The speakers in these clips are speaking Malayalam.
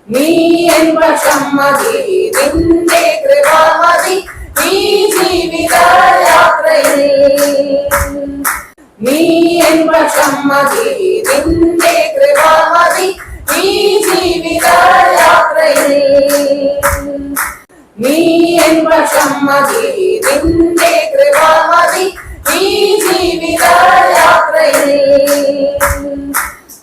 നീ എൻ പക്ഷം മതി, നിന്റെ കൃപ മതി ഈ ജീവിത യാത്രയിൽ. നീ എൻ പക്ഷം മതി, നിന്റെ കൃപ മതി ഈ ജീവിത യാത്രയിൽ. നീ എൻ പക്ഷം മതി, നിന്റെ കൃപ മതി ഈ ജീവിത യാത്രയിൽ.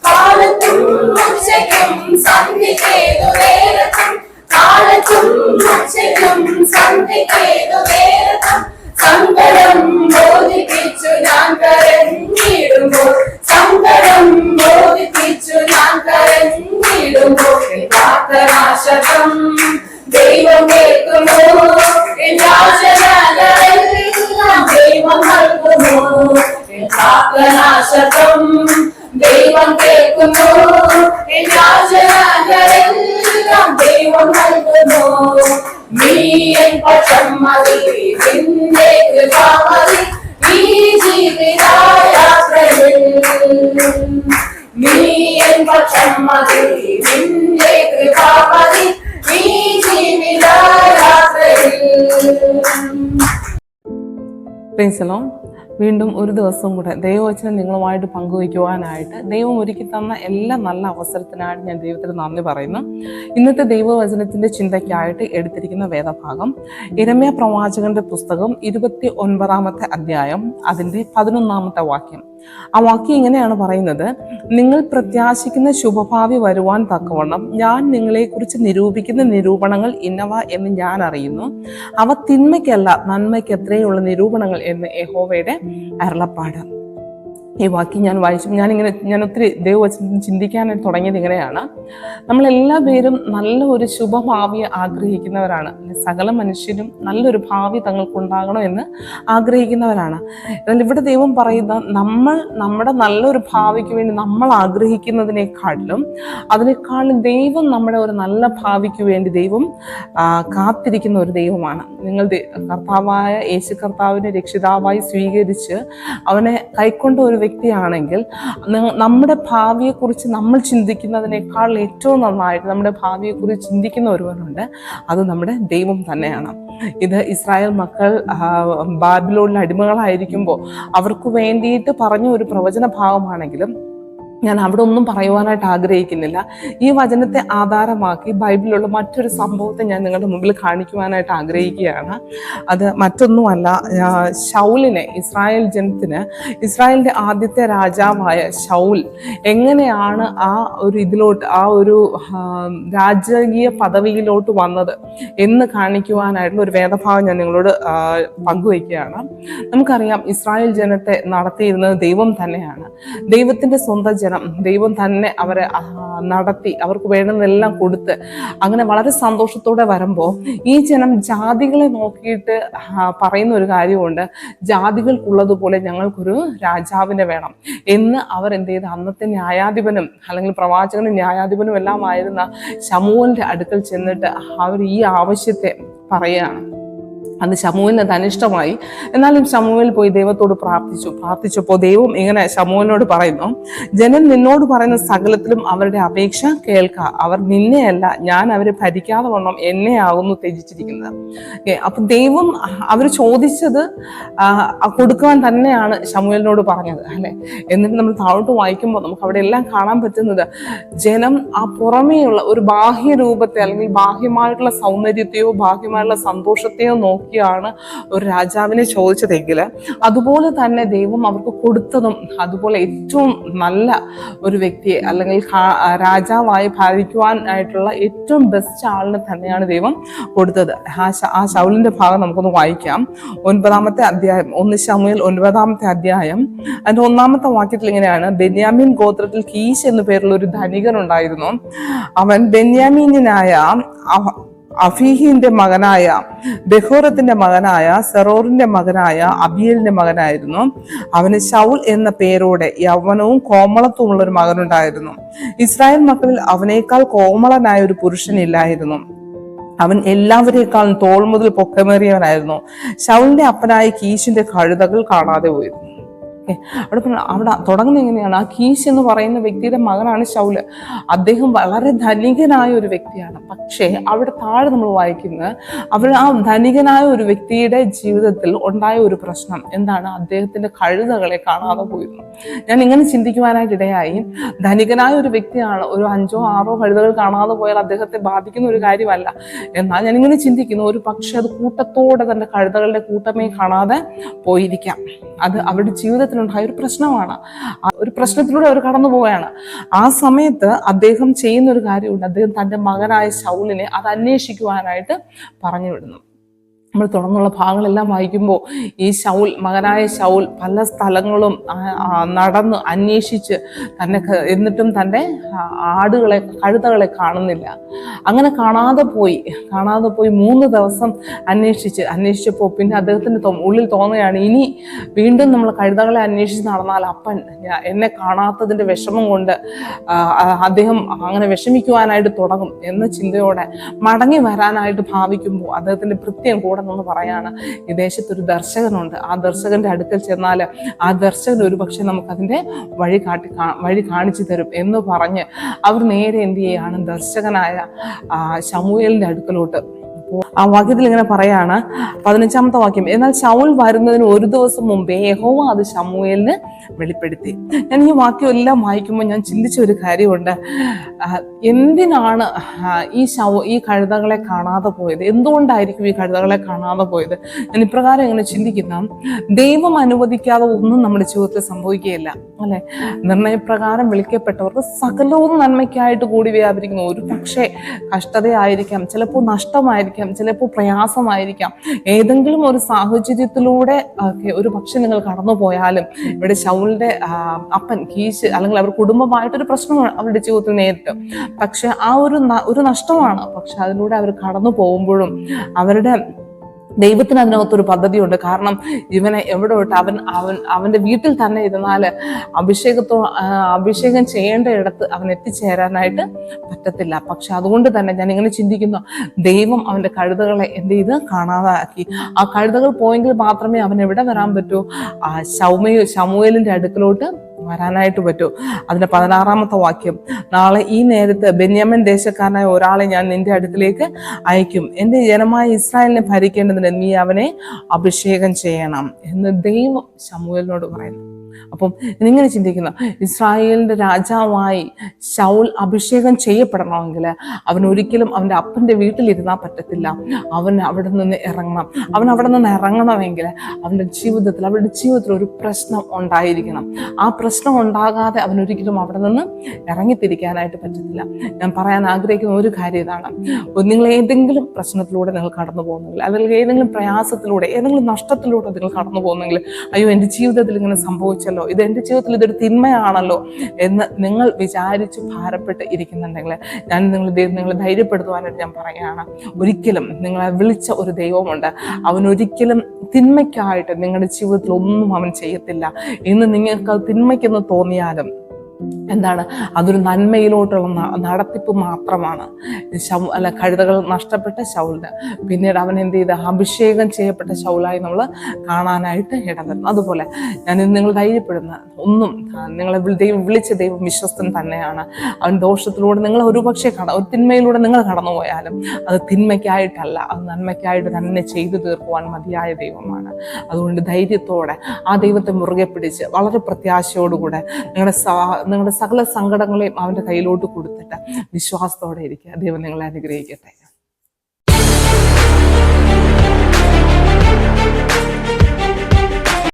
കാലത്തും ഉച്ചയ്ക്കും സന്ധിക്കേതു നേരത്തും, കാലത്തും ഉച്ചയ്ക്കും സന്ധിക്കേതു നേരത്തും സങ്കടം ബോധിപ്പിച്ചു ഞാൻ കരഞ്ഞിടുമ്പോൾ, സങ്കടം ബോധിപ്പിച്ചു ഞാൻ കരഞ്ഞിടുമ്പോൾ പ്രാർത്ഥനാശകം ദൈവം കേൾക്കുമോ, യാചനകളെല്ലാം ദൈവം നൽകുമോ. പ്രാർത്ഥനാശകം ദൈവം കേൾക്കുമോ, യാചനകളെല്ലാം ദൈവം നൽകുമോ. നീ എൻ പക്ഷം മതി, നിന്റെ കൃപ മതി ഈ ജീവിത യാത്രയിൽ. നീ എൻ പക്ഷം മതി, നിന്റെ കൃപ മതി ഈ ജീവിത യാത്രയിൽ. വീണ്ടും ഒരു ദിവസം കൂടെ ദൈവവചനം നിങ്ങളുമായിട്ട് പങ്കുവയ്ക്കുവാനായിട്ട് ദൈവം ഒരുക്കി തന്ന എല്ലാ നല്ല അവസരത്തിനായിട്ട് ഞാൻ ദൈവത്തിന് നന്ദി പറയുന്നു. ഇന്നത്തെ ദൈവവചനത്തിൻ്റെ ചിന്തയ്ക്കായിട്ട് എടുത്തിരിക്കുന്ന വേദഭാഗം യിരെമ്യാ പ്രവാചകന്റെ പുസ്തകം 29-ാമത്തെ അധ്യായം അതിൻ്റെ 11-ാമത്തെ വാക്യം. ആ വാക്യം ഇങ്ങനെയാണ് പറയുന്നത്: നിങ്ങൾ പ്രത്യാശിക്കുന്ന ശുഭഭാവി വരുവാൻ തക്കവണ്ണം ഞാൻ നിങ്ങളെക്കുറിച്ച് നിരൂപിക്കുന്ന നിരൂപണങ്ങൾ ഇന്നവ എന്ന് ഞാൻ അറിയുന്നു. അവ തിന്മയ്ക്കല്ല നന്മയ്ക്ക് എത്രയുള്ള നിരൂപണങ്ങൾ എന്ന് യഹോവയുടെ അരുളപ്പാട്. ഈ വാക്യം ഞാൻ വായിച്ചു ഞാൻ ഒത്തിരി ദൈവവചനം ചിന്തിക്കാനായിട്ട് തുടങ്ങിയത് ഇങ്ങനെയാണ്. നമ്മളെല്ലാ പേരും നല്ല ഒരു ശുഭഭാവിയെ ആഗ്രഹിക്കുന്നവരാണ്. സകല മനുഷ്യരും നല്ലൊരു ഭാവി തങ്ങൾക്കുണ്ടാകണം എന്ന് ആഗ്രഹിക്കുന്നവരാണ്. എന്നാൽ ഇവിടെ ദൈവം പറയുന്ന നമ്മുടെ നല്ലൊരു ഭാവിക്ക് വേണ്ടി നമ്മൾ ആഗ്രഹിക്കുന്നതിനേക്കാളും ദൈവം നമ്മുടെ ഒരു നല്ല ഭാവിക്ക് വേണ്ടി ദൈവം കാത്തിരിക്കുന്ന ഒരു ദൈവമാണ്. നിങ്ങൾ കർത്താവായ യേശു കർത്താവിനെ രക്ഷിതാവായി സ്വീകരിച്ച് അവനെ കൈക്കൊണ്ട ഒരു വ്യക്തിയാണെങ്കിൽ നമ്മുടെ ഭാവിയെക്കുറിച്ച് നമ്മൾ ചിന്തിക്കുന്നതിനേക്കാൾ ഏറ്റവും നന്നായിട്ട് നമ്മുടെ ഭാവിയെക്കുറിച്ച് ചിന്തിക്കുന്ന ഒരുവനുണ്ട്. അത് നമ്മുടെ ദൈവം തന്നെയാണ്. ഇത് ഇസ്രായേൽ മക്കൾ ബാബിലോണിൽ അടിമകളായിരിക്കുമ്പോൾ അവർക്ക് വേണ്ടിയിട്ട് പറഞ്ഞ ഒരു പ്രവചന ഭാഗമാണെങ്കിലും ഞാൻ അവിടെ ഒന്നും പറയുവാനായിട്ട് ആഗ്രഹിക്കുന്നില്ല. ഈ വചനത്തെ ആധാരമാക്കി ബൈബിളിലുള്ള മറ്റൊരു സംഭവത്തെ ഞാൻ നിങ്ങളുടെ മുമ്പിൽ കാണിക്കുവാനായിട്ട് ആഗ്രഹിക്കുകയാണ്. അത് മറ്റൊന്നുമല്ല, ശൗലിനെ ഇസ്രായേലിൻ്റെ ആദ്യത്തെ രാജാവായ ശൗൽ എങ്ങനെയാണ് ആ ഒരു രാജകീയ പദവിയിലോട്ട് വന്നത് എന്ന് കാണിക്കുവാനായിട്ടുള്ള ഒരു വേദഭാഗം ഞാൻ നിങ്ങളോട് പങ്കുവയ്ക്കുകയാണ്. നമുക്കറിയാം, ഇസ്രായേൽ ജനത്തെ നടത്തിയിരുന്നത് ദൈവം തന്നെയാണ്. ദൈവത്തിൻ്റെ സ്വന്തം ജനം, ദൈവം തന്നെ അവരെ നടത്തി അവർക്ക് വേണ്ടുന്നതെല്ലാം കൊടുത്ത് അങ്ങനെ വളരെ സന്തോഷത്തോടെ വരുമ്പോൾ ഈ ജനം ജാതികളെ നോക്കിയിട്ട് പറയുന്ന ഒരു കാര്യമുണ്ട്: ജാതികൾക്കുള്ളതുപോലെ ഞങ്ങൾക്കൊരു രാജാവിനെ വേണം എന്ന് അവർ എന്ത് ചെയ്ത് അന്നത്തെ ന്യായാധിപനും അല്ലെങ്കിൽ പ്രവാചകനും ന്യായാധിപനും എല്ലാം ആയിരുന്ന ശമൂവേലിന്റെ അടുക്കൽ ചെന്നിട്ട് അവർ ഈ ആവശ്യത്തെ പറയുകയാണ്. അന്ന് ശമൂവേലിന് അത് അനിഷ്ടമായി. എന്നാലും ശമൂവേൽ പോയി ദൈവത്തോട് പ്രാർത്ഥിച്ചപ്പോൾ ദൈവം ഇങ്ങനെ ശമൂവേലിനോട് പറയുന്നു: ജനം നിന്നോട് പറയുന്ന സകലത്തിലും അവരുടെ അപേക്ഷ കേൾക്ക. അവർ നിന്നെയല്ല, ഞാൻ അവരെ ഭരിക്കാതെ വണ്ണം എന്നെ ആകുന്നു ത്യജിച്ചിരിക്കുന്നത്. അപ്പൊ ദൈവം അവർ ചോദിച്ചത് കൊടുക്കുവാൻ തന്നെയാണ് ശമൂവേലിനോട് പറഞ്ഞത്, അല്ലെ? എന്നിട്ട് നമ്മൾ താഴോട്ട് വായിക്കുമ്പോൾ നമുക്ക് അവിടെ എല്ലാം കാണാൻ പറ്റുന്നത് ജനം ആ പുറമേയുള്ള ഒരു ബാഹ്യ രൂപത്തെ അല്ലെങ്കിൽ ബാഹ്യമായിട്ടുള്ള സൗന്ദര്യത്തെയോ ബാഹ്യമായിട്ടുള്ള സന്തോഷത്തെയോ നോക്കിയാണ് ഒരു രാജാവിനെ ചോദിച്ചതെങ്കിൽ അതുപോലെ തന്നെ ദൈവം അവർക്ക് കൊടുത്തതും അതുപോലെ ഏറ്റവും നല്ല ഒരു വ്യക്തിയെ അല്ലെങ്കിൽ രാജാവായി ഭരിക്കുവാനായിട്ടുള്ള ഏറ്റവും ബെസ്റ്റ് ആളിനെ തന്നെയാണ് ദൈവം കൊടുത്തത്. ആ ശൗലിന്റെ ഭാഗം നമുക്കൊന്ന് വായിക്കാം. 9-ാമത്തെ അധ്യായം 1 ശമൂവേൽ 9-ാമത്തെ അധ്യായം അതിന്റെ 1-ാമത്തെ വാക്യത്തിൽ ഇങ്ങനെയാണ്: ബെന്യാമീൻ ഗോത്രത്തിൽ കീശ് എന്നു പേരുള്ള ഒരു ധനികൻ ഉണ്ടായിരുന്നു. അവൻ ബെന്യാമീനായ അഫീഹിന്റെ മകനായ ബെഹോറത്തിന്റെ മകനായ സെറോറിന്റെ മകനായ അബിയലിന്റെ മകനായിരുന്നു. അവന് ശൗൽ എന്ന പേരോടെ യൗവനവും കോമളത്വമുള്ള ഒരു മകനുണ്ടായിരുന്നു. ഇസ്രായേൽ മക്കളിൽ അവനേക്കാൾ കോമളനായ ഒരു പുരുഷനില്ലായിരുന്നു. അവൻ എല്ലാവരേക്കാളും തോൾ മുതൽ പൊക്കമേറിയവനായിരുന്നു. ശൗലിന്റെ അപ്പനായ കീശിന്റെ കഴുതകൾ കാണാതെ പോയിരുന്നു. അവിടെ തുടങ്ങുന്നത് എങ്ങനെയാണ്? ആ കീശ് എന്ന് പറയുന്ന വ്യക്തിയുടെ മകനാണ് ശൗല്. അദ്ദേഹം വളരെ ധനികനായ ഒരു വ്യക്തിയാണ്. പക്ഷേ അവിടെ താഴെ നമ്മൾ വായിക്കുന്നത് ആ ധനികനായ ഒരു വ്യക്തിയുടെ ജീവിതത്തിൽ ഉണ്ടായ ഒരു പ്രശ്നം എന്താണ്? അദ്ദേഹത്തിന്റെ കഴുതകളെ കാണാതെ പോയിരുന്നു. ഞാൻ ഇങ്ങനെ ചിന്തിക്കുവാനായിട്ട് ഇടയായി. ധനികനായ ഒരു വ്യക്തിയാണ്, ഒരു 5 or 6 കഴുതകൾ കാണാതെ പോയാൽ അദ്ദേഹത്തെ ബാധിക്കുന്ന ഒരു കാര്യമല്ല. എന്നാൽ ഞാനിങ്ങനെ ചിന്തിക്കുന്നു, ഒരു പക്ഷെ അത് കൂട്ടത്തോടെ തന്റെ കഴുതകളുടെ കൂട്ടമേ കാണാതെ പോയിരിക്കാം. അത് അവരുടെ ജീവിതത്തിലുണ്ടായ ഒരു പ്രശ്നമാണ്. ഒരു പ്രശ്നത്തിലൂടെ അവർ കടന്നു പോവുകയാണ്. ആ സമയത്ത് അദ്ദേഹം ചെയ്യുന്ന ഒരു കാര്യമുണ്ട്. അദ്ദേഹം തൻ്റെ മകനായ ശൗലിനെ അത് അന്വേഷിക്കുവാനായിട്ട് പറഞ്ഞു വിടുന്നു. നമ്മൾ തുടർന്നുള്ള ഭാഗങ്ങളെല്ലാം വായിക്കുമ്പോൾ ഈ മകനായ ശൗൽ പല സ്ഥലങ്ങളും നടന്ന് അന്വേഷിച്ച് എന്നിട്ടും തൻ്റെ കഴുതകളെ കാണുന്നില്ല. അങ്ങനെ കാണാതെ പോയി 3 ദിവസം അന്വേഷിച്ചപ്പോൾ പിന്നെ അദ്ദേഹത്തിന് ഉള്ളിൽ തോന്നുകയാണ്, ഇനി വീണ്ടും നമ്മൾ കഴുതകളെ അന്വേഷിച്ച് നടന്നാൽ അപ്പൻ എന്നെ കാണാത്തതിൻ്റെ വിഷമം കൊണ്ട് അദ്ദേഹം അങ്ങനെ വിഷമിക്കുവാനായിട്ട് തുടങ്ങും എന്ന ചിന്തയോടെ മടങ്ങി വരാനായിട്ട് ഭാവിക്കുമ്പോൾ അദ്ദേഹത്തിൻ്റെ ഭൃത്യൻ കൂടെ എന്ന് പറയാണ്, ഈ ദേശത്തൊരു ദർശകനുണ്ട്, ആ ദർശകന്റെ അടുക്കൽ ചെന്നാൽ ആ ദർശകൻ ഒരു പക്ഷെ നമുക്കതിൻ്റെ വഴി കാണിച്ചു തരും എന്ന് പറഞ്ഞ് അവർ നേരെ എന്ത് ചെയ്യാണ്? ദർശകനായ ശമൂവേലിന്റെ അടുക്കലോട്ട്. ആ വാക്യത്തിൽ ഇങ്ങനെ പറയാണ്, 15ാമത്തെ വാക്യം, എന്നാൽ ശൗൽ വരുന്നതിന് 1 ദിവസം മുമ്പേ യഹോവ അത് ശമൂവേലിന് വെളിപ്പെടുത്തി. ഞാൻ ഈ വാക്യം എല്ലാം വായിക്കുമ്പോൾ ഞാൻ ചിന്തിച്ച ഒരു കാര്യമുണ്ട്. എന്തിനാണ് ഈ കഴുതകളെ കാണാതെ പോയത്? എന്തുകൊണ്ടായിരിക്കും ഈ കഴുതകളെ കാണാതെ പോയത്? ഞാൻ ഇപ്രകാരം ഇങ്ങനെ ചിന്തിക്കുന്ന, ദൈവം അനുവദിക്കാതെ ഒന്നും നമ്മുടെ ജീവിതത്തിൽ സംഭവിക്കുകയില്ല, അല്ലെ? നിർണയപ്രകാരം വിളിക്കപ്പെട്ടവർക്ക് സകലവും നന്മയ്ക്കായിട്ട് കൂടി വ്യാപരിക്കുന്നു. ഒരു പക്ഷേ കഷ്ടതയായിരിക്കാം, ചിലപ്പോൾ നഷ്ടമായിരിക്കാം, ചിലപ്പോൾ പ്രയാസമായിരിക്കാം, ഏതെങ്കിലും ഒരു സാഹചര്യത്തിലൂടെ ഒരു പക്ഷെ നിങ്ങൾ കടന്നു പോയാലും, ഇവിടെ ശൗലിന്റെ അപ്പൻ കീശ് അല്ലെങ്കിൽ അവർ കുടുംബമായിട്ടൊരു പ്രശ്നമാണ് അവരുടെ ജീവിതത്തിൽ നേരിട്ട്. പക്ഷെ ആ ഒരു നഷ്ടമാണ്. പക്ഷെ അതിലൂടെ അവർ കടന്നു പോകുമ്പോഴും ദൈവത്തിന് അതിനകത്തൊരു പദ്ധതിയുണ്ട്. കാരണം ഇവനെ എവിടെ വിട്ട് അവന്റെ വീട്ടിൽ തന്നെ ഇരുന്നാൽ അഭിഷേകം ചെയ്യേണ്ട ഇടത്ത് അവൻ എത്തിച്ചേരാനായിട്ട് പറ്റത്തില്ല. പക്ഷെ അതുകൊണ്ട് തന്നെ ഞാൻ ഇങ്ങനെ ചിന്തിക്കുന്നു, ദൈവം അവന്റെ കഴുതകളെ എന്ത് ചെയ്ത് കാണാതാക്കി. ആ കഴുതകൾ പോയെങ്കിൽ മാത്രമേ അവൻ എവിടെ വരാൻ പറ്റൂ? ശമൂവേലിന്റെ അടുക്കലോട്ട് വരാനായിട്ട് പറ്റൂ. അതിന്റെ 16ാമത്തെ വാക്യം, നാളെ ഈ നേരത്ത് ബെന്യാമിൻ ദേശക്കാരനായ ഒരാളെ ഞാൻ നിന്റെ അടുത്തിലേക്ക് അയക്കും, എന്റെ ജനമായ ഇസ്രായേലിനെ ഭരിക്കേണ്ടതിന് നീ അവനെ അഭിഷേകം ചെയ്യണം എന്ന് ദൈവം ശമൂവേലിനോട് പറയുന്നു. അപ്പം നിങ്ങനെ ചിന്തിക്കുന്നു, ഇസ്രായേലിന്റെ രാജാവായി ശൗൽ അഭിഷേകം ചെയ്യപ്പെടണമെങ്കിൽ അവൻ ഒരിക്കലും അവൻ്റെ അപ്പൻ്റെ വീട്ടിലിരുന്നാൽ പറ്റത്തില്ല. അവൻ അവിടെ നിന്ന് ഇറങ്ങണമെങ്കിൽ അവരുടെ ജീവിതത്തിൽ ഒരു പ്രശ്നം ഉണ്ടായിരിക്കണം. ആ പ്രശ്നം ഉണ്ടാകാതെ അവനൊരിക്കലും അവിടെ നിന്ന് ഇറങ്ങിത്തിരിക്കാനായിട്ട് പറ്റത്തില്ല. ഞാൻ പറയാൻ ആഗ്രഹിക്കുന്ന ഒരു കാര്യം ഇതാണ്, നിങ്ങൾ ഏതെങ്കിലും പ്രശ്നത്തിലൂടെ നിങ്ങൾ കടന്നു പോകുന്നെങ്കിൽ, അല്ലെങ്കിൽ ഏതെങ്കിലും പ്രയാസത്തിലൂടെ, ഏതെങ്കിലും നഷ്ടത്തിലൂടെ നിങ്ങൾ കടന്നു പോകുന്നെങ്കിൽ, അയ്യോ എൻ്റെ ജീവിതത്തിൽ ഇങ്ങനെ സംഭവിച്ചല്ലോ, ഇത് എൻ്റെ ജീവിതത്തിൽ ഇതൊരു തിന്മയാണല്ലോ എന്ന് നിങ്ങൾ വിചാരിച്ച് ഭാരപ്പെട്ട് ഇരിക്കുന്നുണ്ടെങ്കിൽ ഞാൻ നിങ്ങളെ ധൈര്യപ്പെടുത്തുവാനായിട്ട് ഞാൻ പറയുകയാണ്, ഒരിക്കലും നിങ്ങളെ വിളിച്ച ഒരു ദൈവമുണ്ട്. അവനൊരിക്കലും തിന്മയ്ക്കായിട്ട് നിങ്ങളുടെ ജീവിതത്തിൽ ഒന്നും അവൻ ചെയ്യത്തില്ല. ഇന്ന് നിങ്ങൾക്ക് തിന്മയ്ക്കെന്ന് തോന്നിയാലും എന്താണ്, അതൊരു നന്മയിലോട്ടുള്ള നടത്തിപ്പ് മാത്രമാണ്. കഴുതകൾ നഷ്ടപ്പെട്ട ശൗലിന് പിന്നീട് അവൻ എന്ത് ചെയ്ത് അഭിഷേകം ചെയ്യപ്പെട്ട ശൗലായി നമ്മൾ കാണാനായിട്ട് ഇടവരുന്നു. അതുപോലെ ഞാൻ നിങ്ങൾ ധൈര്യപ്പെടുന്ന ഒന്നും, നിങ്ങളെ വിളിച്ച ദൈവം വിശ്വസ്തൻ തന്നെയാണ്. അവൻ ദോഷത്തിലൂടെ നിങ്ങൾ ഒരുപക്ഷെ ഒരു തിന്മയിലൂടെ നിങ്ങൾ കടന്നുപോയാലും അത് തിന്മയ്ക്കായിട്ടല്ല, അത് നന്മയ്ക്കായിട്ട് തന്നെ ചെയ്തു തീർക്കുവാൻ മതിയായ ദൈവമാണ്. അതുകൊണ്ട് ധൈര്യത്തോടെ ആ ദൈവത്തെ മുറുകെ പിടിച്ച് വളരെ പ്രത്യാശയോടുകൂടെ നിങ്ങളുടെ സകല സങ്കടങ്ങളെയും അവൻ്റെ കയ്യിലോട്ട് കൊടുത്തിട്ട് വിശ്വാസത്തോടെ ഇരിക്കുക. ദൈവം നിങ്ങളെ അനുഗ്രഹിക്കട്ടെ.